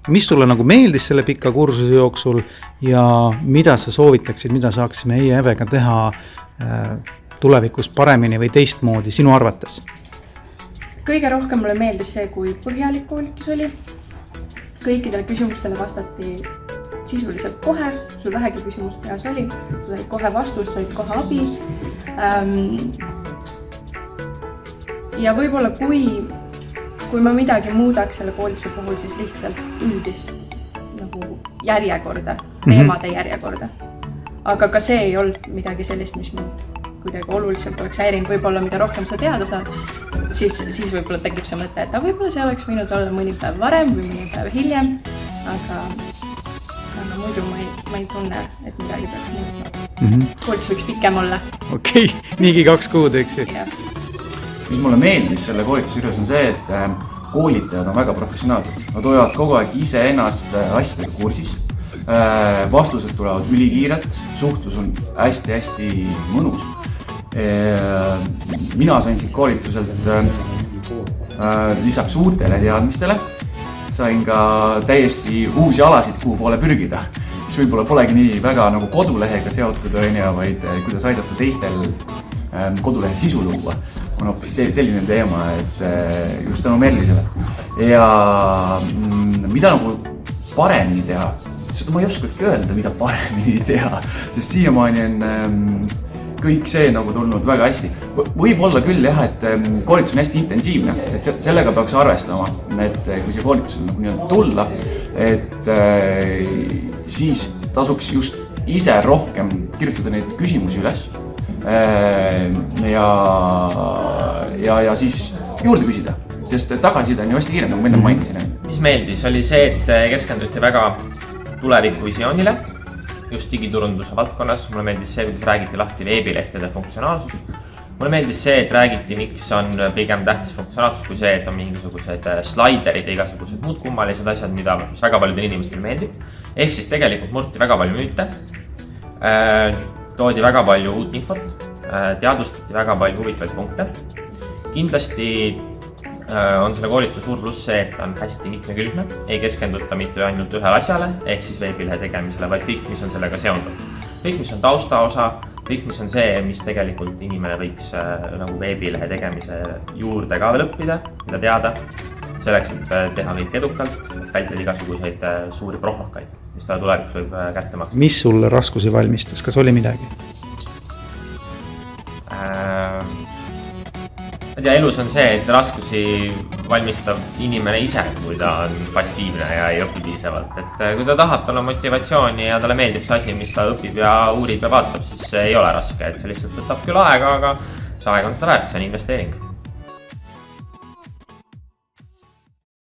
mis sulle nagu meeldis selle pika kursuse jooksul ja mida sa soovitaksid, mida saaksime EIEVega teha tulevikus paremini või teistmoodi sinu arvates? Kõige rohkem mulle meeldis see, kui põhjalik koolitus oli. Kõikidele küsimustele vastati sisuliselt kohe, sul vähegi küsimus peas oli, sa said kohe vastus, said kohe abi. Ja võib-olla kui ma midagi muudaks selle koolituse puhul, siis lihtsalt üldist nagu järjekorda, teemade järjekorda. Aga ka see ei olnud midagi sellist, mis mind kuidagi oluliselt oleks häirinud. Võib-olla mida rohkem sa teada saad, siis võib-olla tekib see mõte, et võib-olla see oleks võinud olla mõni päev varem või mõni päev hiljem, aga muidu ma ei tunne, et midagi peaks muutma. Koolitus võiks pikem olla. Okei, niigi 2 kuud, eks ju. Mis mulle meeldis selle koolituse juures on see, et koolitajad on väga professionaalsed. Nad hoiavad kogu aeg ise ennast asjadega kursis. Vastused tulevad ülikiirelt, suhtlus on hästi-hästi mõnus. Mina sain siit koolituselt lisaks uutele teadmistele, sain ka täiesti uusi alasid, kuhu poole pürgida. Mis võib-olla polegi nii väga nagu kodulehega seotud, vaid kuidas aidata teistel kodulehe sisu luua. On hoopis selline teema, et just tänu Merlisele. Ja mida nagu paremini teha? Seda ma ei oskagi öelda, mida paremini teha, sest siiamaani on kõik see nagu tulnud väga hästi. Võib olla küll jah, et koolitus on hästi intensiivne, et sellega peaks arvestama, et kui see koolitus on nagu tulla, et siis tasuks just ise rohkem kirjutada neid küsimusi üles ja siis juurde küsida, sest tagasiside on ju hästi kiire, nagu ma enne mainisin. Mis meeldis oli see, et keskenduti väga tulevikuvisioonile, just digiturunduse valdkonnas. Mulle meeldis see, kuidas räägiti lahti veebilehtede funktsionaalsus. Mulle meeldis see, et räägiti, miks on pigem tähtis funktsionaalsus kui see, et on mingisugused slaiderid ja igasugused muud kummalised asjad, mis väga paljudel inimestel meeldib. Ehk siis tegelikult murti väga palju müüte, toodi väga palju uut infot, teadvustati väga palju huvitavaid punkte. Kindlasti on selle koolituse suur pluss see, et on hästi mitmekülgne, ei keskenduta mitte ainult ühele asjale, ehk siis veebilehe tegemisele, vaid kõik, mis on sellega seondub. Kõik, mis on taustaosa, kõik, mis on see, mis tegelikult inimene võiks nagu veebilehe tegemise juurde ka veel õppida, mida teada, selleks, et teha kõik edukalt, vältida igasuguseid suuri prohmakaid, mis ta tulevikus võib kätte maksta. Mis sulle raskusi valmistas? Kas oli midagi? Elus on see, et raskusi valmistab inimene ise, kui ta on passiivne ja ei õpi piisavalt. Et kui ta tahab, tal on motivatsiooni ja talle meeldib see asi, mis ta õpib ja uurib ja vaatab, siis see ei ole raske. Et see lihtsalt võtab küll aega, aga see aeg on seda väärt, see on investeering.